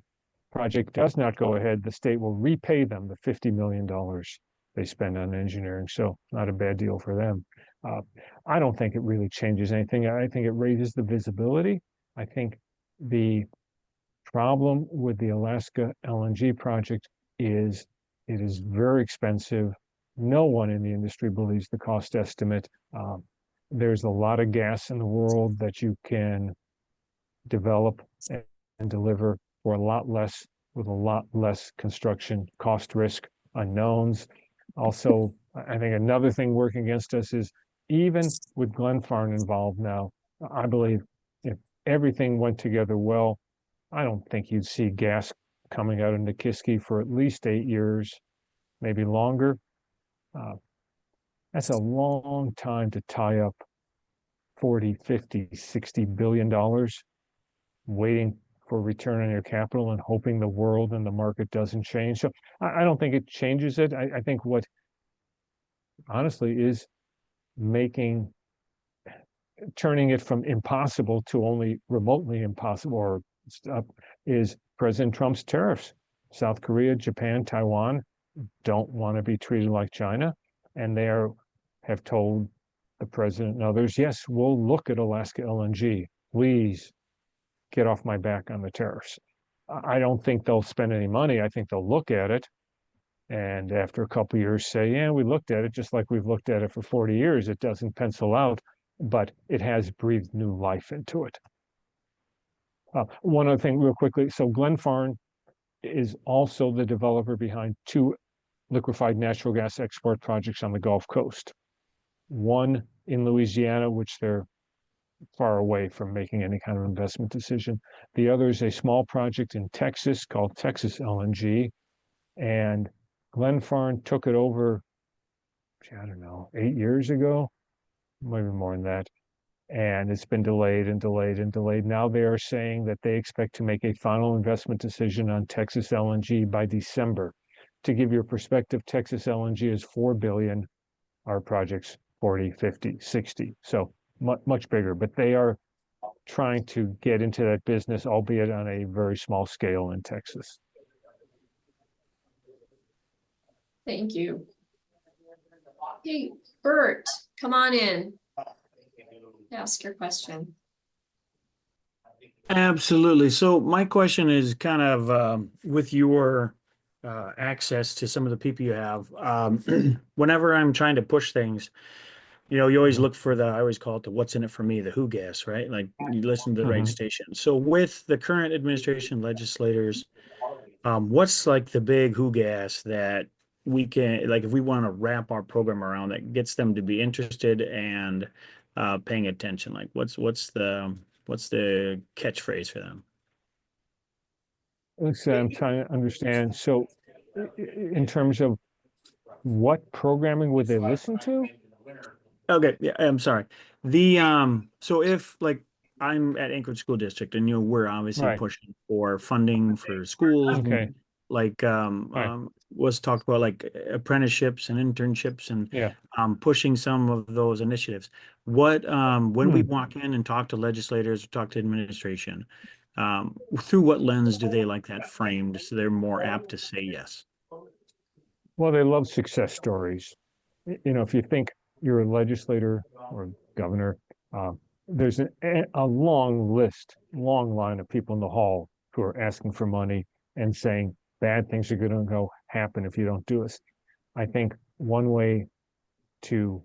project does not go ahead, the state will repay them the $50 million they spend on engineering. So not a bad deal for them. I don't think it really changes anything. I think it raises the visibility. I think the problem with the Alaska LNG project is it is very expensive. No one in the industry believes the cost estimate. There's a lot of gas in the world that you can develop and deliver for a lot less, with a lot less construction cost risk unknowns. Also, I think another thing working against us is even with Glenfarne involved now, I believe if everything went together well, I don't think you'd see gas coming out of Nikiski for at least 8 years, maybe longer. That's a long time to tie up 40, 50, 60 billion dollars waiting for return on your capital and hoping the world and the market doesn't change. So I don't think it changes it. I think what honestly is turning it from impossible to only remotely impossible or stuff is President Trump's tariffs. South Korea, Japan, Taiwan don't want to be treated like China, and they have told the president and others, yes, we'll look at Alaska LNG. Please get off my back on the tariffs. I don't think they'll spend any money. I think they'll look at it, and after a couple of years say, yeah, we looked at it just like we've looked at it for 40 years. It doesn't pencil out, but it has breathed new life into it. One other thing real quickly. So Glenfarne is also the developer behind 2 liquefied natural gas export projects on the Gulf Coast. One in Louisiana, which they're far away from making any kind of investment decision. The other is a small project in Texas called Texas LNG. And Glenfarne took it over, I don't know, 8 years ago, maybe more than that. And it's been delayed and delayed and delayed. Now they are saying that they expect to make a final investment decision on Texas LNG by December. to give you a perspective, Texas LNG is 4 billion, our project's 40, 50, 60. So much bigger, but they are trying to get into that business, albeit on a very small scale in Texas. Thank you. Hey, Bert, come on in. Ask your question. Absolutely. So my question is kind of with your access to some of the people you have. Whenever I'm trying to push things, you know, you always look for I always call it the what's in it for me, the who gas, right? Like you listen to the right station. So with the current administration, legislators, what's like the big who gas that we can, like if we want to wrap our program around that gets them to be interested and paying attention, like what's the catchphrase for them? Let's say I'm trying to understand. So in terms of what programming would they listen to? Okay, yeah, I'm sorry. So if like I'm at Anchorage School District and we're obviously Right. pushing for funding for schools, Okay. like Right. was talked about like apprenticeships and internships and Yeah. pushing some of those initiatives. What when we walk in and talk to legislators or talk to administration, through what lens do they like that framed so they're more apt to say yes? Well, they love success stories. You know, if you think you're a legislator or governor, there's a long line of people in the hall who are asking for money and saying bad things are going to go happen if you don't do this. I think one way to,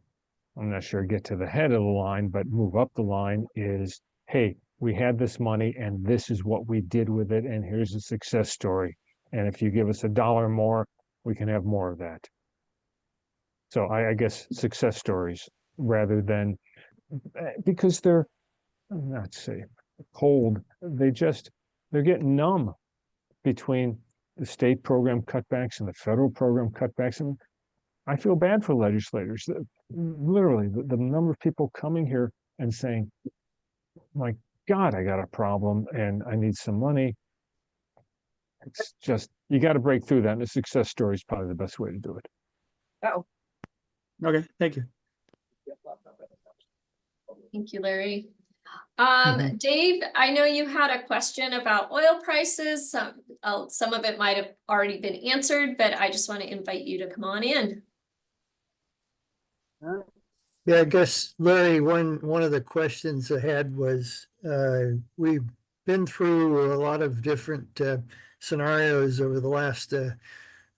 I'm not sure, get to the head of the line, but move up the line is, hey, we had this money and this is what we did with it. And here's a success story. And if you give us $1 more, we can have more of that. So I guess success stories rather than, because they're not say cold, they're getting numb between the state program cutbacks and the federal program cutbacks. And I feel bad for legislators. Literally, the number of people coming here and saying, my God, I got a problem and I need some money. It's just, you got to break through that. And a success story is probably the best way to do it. Oh, Okay, thank you. thank you, Larry. Mhm. Dave, I know you had a question about oil prices. Some of it might have already been answered, but I just want to invite you to come on in. Yeah, I guess, Larry, one of the questions I had was, we've been through a lot of different scenarios over the last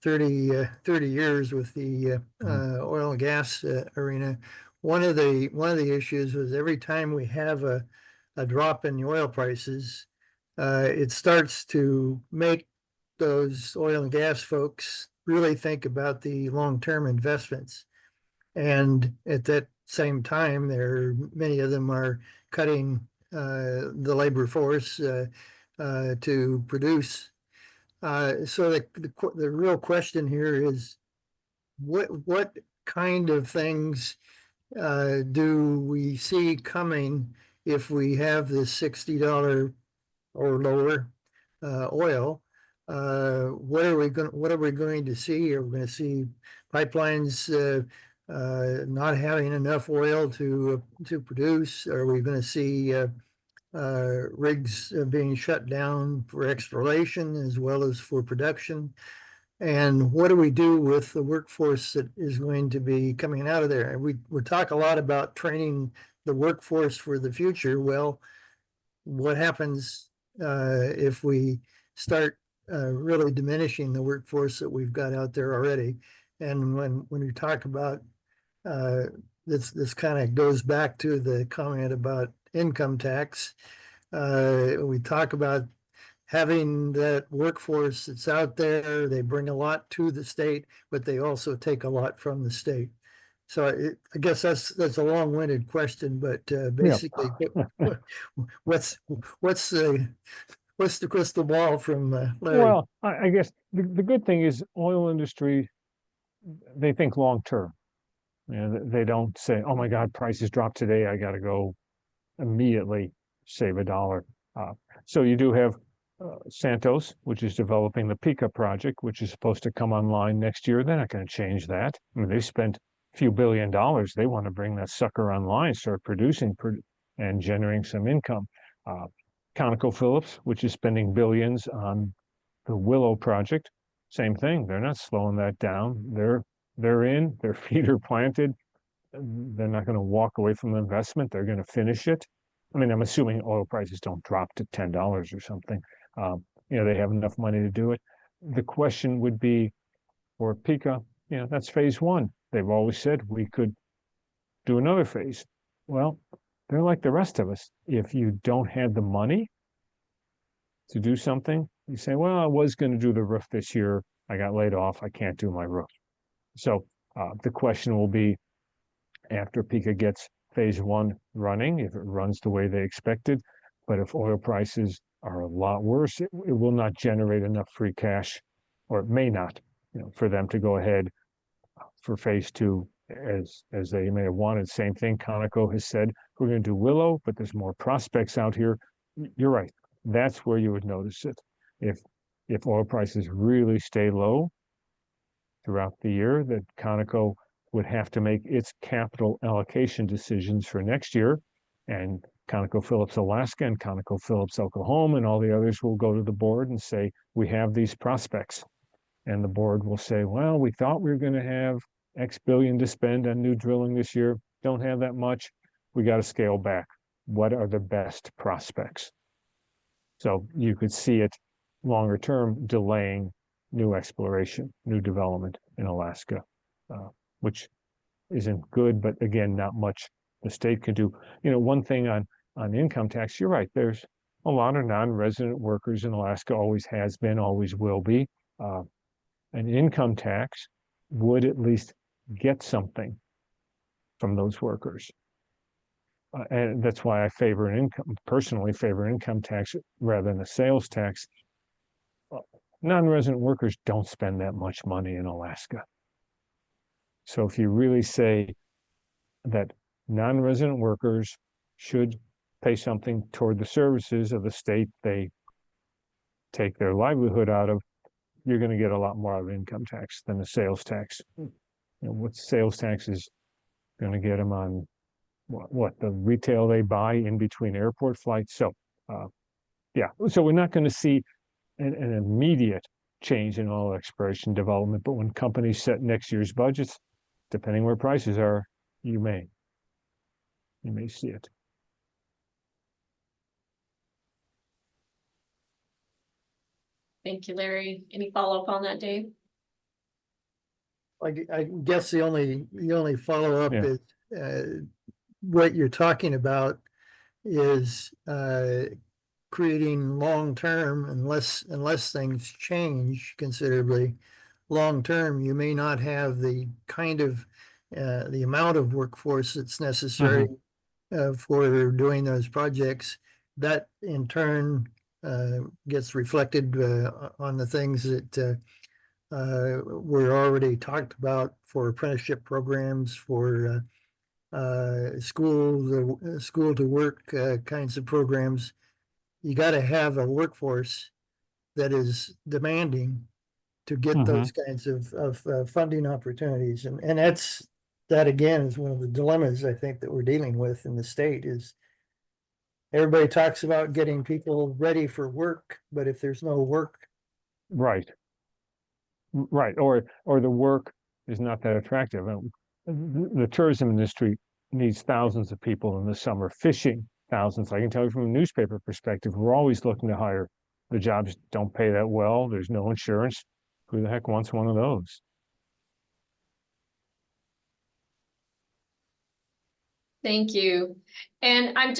30 years with the oil and gas arena. One of the issues was every time we have a drop in the oil prices, it starts to make those oil and gas folks really think about the long-term investments. And at that same time, many of them are cutting the labor force to produce. So the real question here is, what kind of things do we see coming if we have this $60 or lower oil? What are we going to see? Are we going to see pipelines not having enough oil to produce? Are we going to see rigs being shut down for exploration as well as for production? And what do we do with the workforce that is going to be coming out of there? We talk a lot about training the workforce for the future. Well, what happens if we start really diminishing the workforce that we've got out there already? And when we talk about this kind of goes back to the comment about income tax. We talk about having that workforce that's out there. They bring a lot to the state, but they also take a lot from the state. So I guess that's a long-winded question, but basically, what's the crystal ball from Larry? Well, I guess the good thing is oil industry, they think long term. You know, they don't say, oh my God, prices dropped today. I got to go immediately save $1. So you do have Santos, which is developing the Pica project, which is supposed to come online next year. They're not going to change that. I mean, they spent a few $1 billion. They want to bring that sucker online, start producing and generating some income. ConocoPhillips, which is spending billions on the Willow project, same thing. They're not slowing that down. They're in, their feet are planted. They're not going to walk away from the investment. They're going to finish it. I mean, I'm assuming oil prices don't drop to $10 or something. They have enough money to do it. The question would be for Pica, that's phase one. They've always said we could do another phase. Well, they're like the rest of us. If you don't have the money to do something, you say, well, I was going to do the roof this year. I got laid off. I can't do my roof. So the question will be, after Pica gets phase one running, if it runs the way they expected, but if oil prices are a lot worse, it will not generate enough free cash, or it may not, for them to go ahead for phase two as they may have wanted. Same thing, Conoco has said, we're going to do Willow, but there's more prospects out here. You're right. That's where you would notice it. If oil prices really stay low throughout the year, that Conoco would have to make its capital allocation decisions for next year, and ConocoPhillips Alaska and ConocoPhillips Oklahoma and all the others will go to the board and say, we have these prospects. And the board will say, well, we thought we were going to have X billion to spend on new drilling this year. Don't have that much. We got to scale back. What are the best prospects? So you could see it longer term delaying new exploration, new development in Alaska, which isn't good, but again, not much the state can do. One thing on income tax, you're right, there's a lot of non-resident workers in Alaska, always has been, always will be. An income tax would at least get something from those workers. And that's why I personally favor income tax rather than a sales tax. Non-resident workers don't spend that much money in Alaska. So if you really say that non-resident workers should pay something toward the services of the state they take their livelihood out of, you're going to get a lot more out of income tax than the sales tax. What sales tax is going to get them on what the retail they buy in between airport flights. So so we're not going to see an immediate change in oil exploration development, but when companies set next year's budgets, depending where prices are, you may see it. Thank you, Larry. Any follow-up on that, Dave? I guess the only follow-up Yeah. is what you're talking about is creating long-term, unless things change considerably, long-term, you may not have the kind of the amount of workforce that's necessary for doing those projects. That in turn gets reflected on the things that were already talked about for apprenticeship programs, for school to work kinds of programs. You got to have a workforce that is demanding to get those kinds of funding opportunities, and that again is one of the dilemmas I think that we're dealing with in the state. Is everybody talks about getting people ready for work, but if there's no work, Right, or the work is not that attractive. The tourism industry needs thousands of people in the summer, fishing thousands. I can tell you from a newspaper perspective, we're always looking to hire. The jobs don't pay that well. There's no insurance. Who the heck wants one of those? Thank you. And I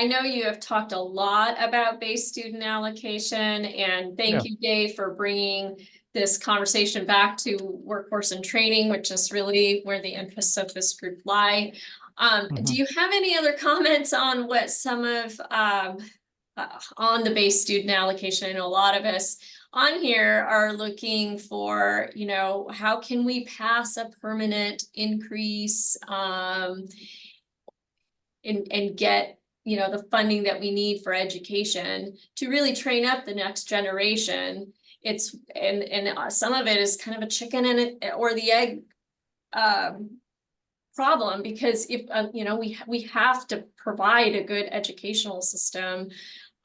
know you have talked a lot about base student allocation, and thank you, Dave, for bringing this conversation back to workforce and training, which is really where the emphasis of this group lie. Do you have any other comments on what some of on the base student allocation? I know a lot of us on here are looking for, how can we pass a permanent increase and get, you know, the funding that we need for education to really train up the next generation. It's, and some of it is kind of a chicken and or the egg problem, because if, you know, we have to provide a good educational system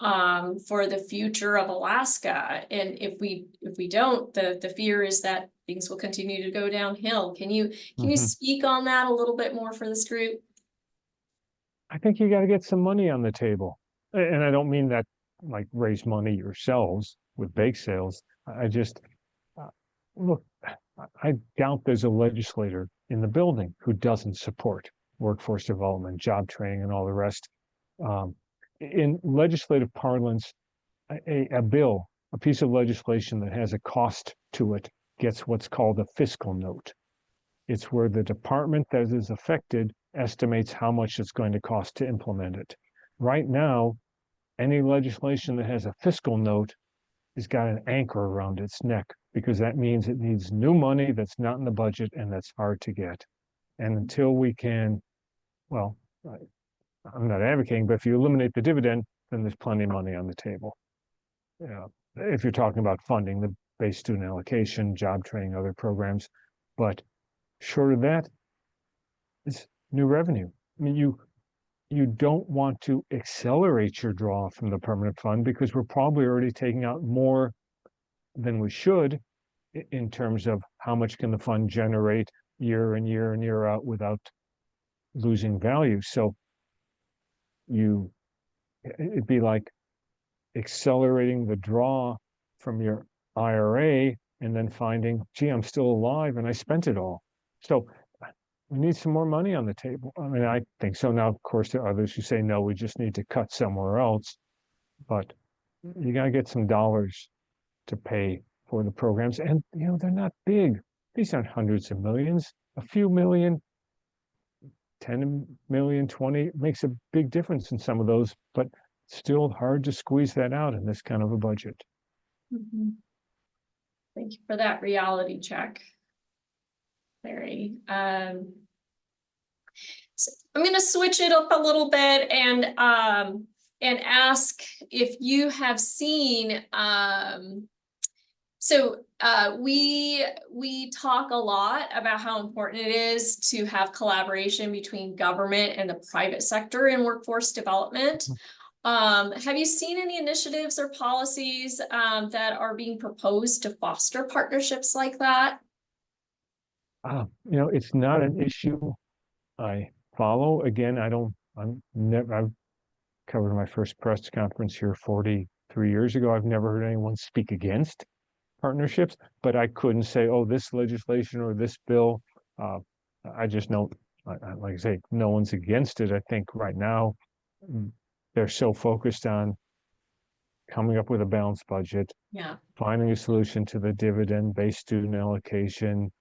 for the future of Alaska. And if we don't, the fear is that things will continue to go downhill. Can you speak on that a little bit more for this group? I think you got to get some money on the table. And I don't mean that like raise money yourselves with bake sales. I just, look, I doubt there's a legislator in the building who doesn't support workforce development, job training, and all the rest. In legislative parlance, a bill, a piece of legislation that has a cost to it, gets what's called a fiscal note. It's where the department that is affected estimates how much it's going to cost to implement it. Right now, any legislation that has a fiscal note has got an anchor around its neck, because that means it needs new money that's not in the budget and that's hard to get. And until we can, well, I'm not advocating, but if you eliminate the dividend, then there's plenty of money on the table. If you're talking about funding the base student allocation, job training, other programs, but short of that, it's new revenue. I mean, you don't want to accelerate your draw from the permanent fund, because we're probably already taking out more than we should in terms of how much can the fund generate year in, year in, year out without losing value. So it'd be like accelerating the draw from your IRA and then finding, gee, I'm still alive and I spent it all. So we need some more money on the table. I mean, I think so. Now, of course, there are others who say, no, we just need to cut somewhere else. But you got to get some dollars to pay for the programs. And, you know, they're not big. These aren't hundreds of millions. A few million, 10 million, 20 makes a big difference in some of those, but still hard to squeeze that out in this kind of a budget. Thank you for that reality check, Larry. So I'm going to switch it up a little bit and ask if you have seen. We talk a lot about how important it is to have collaboration between government and the private sector in workforce development. Have you seen any initiatives or policies that are being proposed to foster partnerships like that? You know, it's not an issue I follow. Again, I've covered my first press conference here 43 years ago. I've never heard anyone speak against partnerships, but I couldn't say, oh, this legislation or this bill. I just know, like I say, no one's against it. I think right now they're so focused on coming up with a balanced budget, finding a solution to the dividend-based student allocation,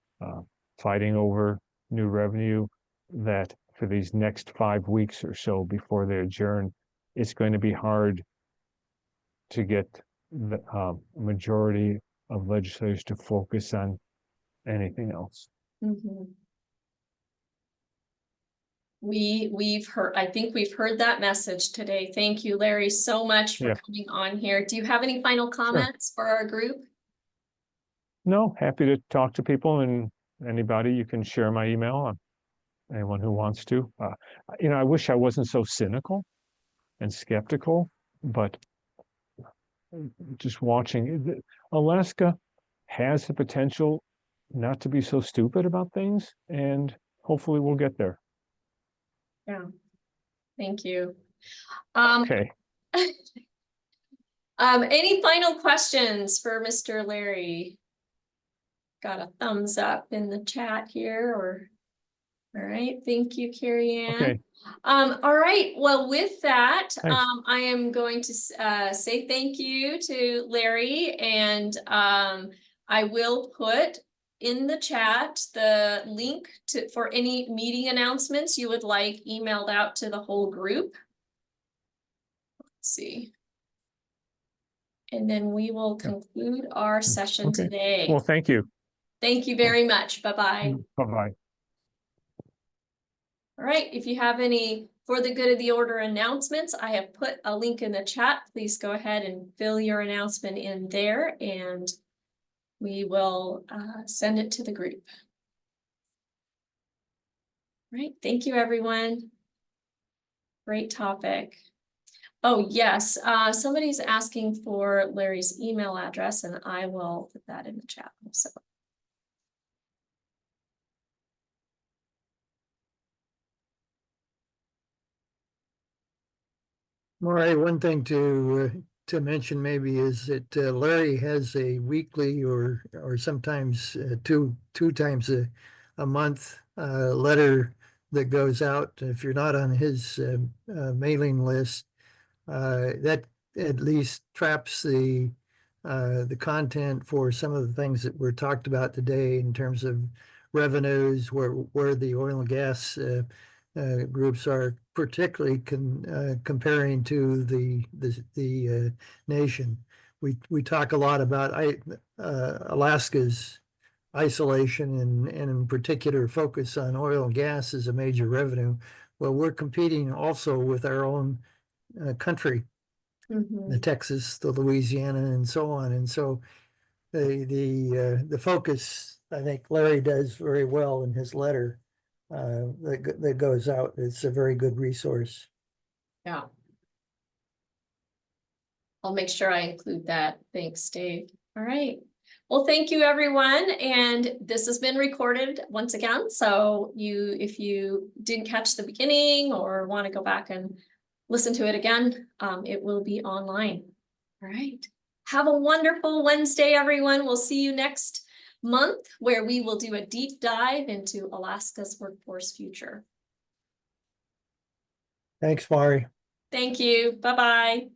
fighting over new revenue, that for these next 5 weeks or so before they adjourn, it's going to be hard to get the majority of legislators to focus on anything else. I think we've heard that message today. Thank you, Larry, so much for coming on here. Do you have any final comments for our group? No, happy to talk to people, and anybody, you can share my email. Anyone who wants to. You know, I wish I wasn't so cynical and skeptical, but just watching, Alaska has the potential not to be so stupid about things, and hopefully we'll get there. Yeah, thank you. Okay. Any final questions for Mr. Larry? Got a thumbs up in the chat here, or all right, thank you, Carrie Ann. Okay. All right, well, with that, I am going to say thank you to Larry, and I will put in the chat the link for any meeting announcements you would like emailed out to the whole group. Let's see. And then we will conclude our session today. Well, thank you. Thank you very much. Bye-bye. Bye-bye. All right, if you have any For the good of the order announcements, I have put a link in the chat. Please go ahead and fill your announcement in there, and we will send it to the group. Right, thank you, everyone. Great topic. Oh, yes, somebody's asking for Larry's email address, and I will put that in the chat also. Maury, one thing to mention maybe is that Larry has a weekly or sometimes two times a month letter that goes out. If you're not on his mailing list, that at least traps the content for some of the things that were talked about today in terms of revenues, where the oil and gas groups are particularly comparing to the nation. We talk a lot about Alaska's isolation and in particular focus on oil and gas as a major revenue. Well, we're competing also with our own country, the Texas, the Louisiana, and so on. And so the focus, I think Larry does very well in his letter that goes out. It's a very good resource. Yeah. I'll make sure I include that. Thanks, Dave. All right. Well, thank you, everyone. And this has been recorded once again. So if you didn't catch the beginning or want to go back and listen to it again, it will be online. All right. Have a wonderful Wednesday, everyone. We'll see you next month, where we will do a deep dive into Alaska's workforce future. Thanks, Maury. Thank you. Bye-bye.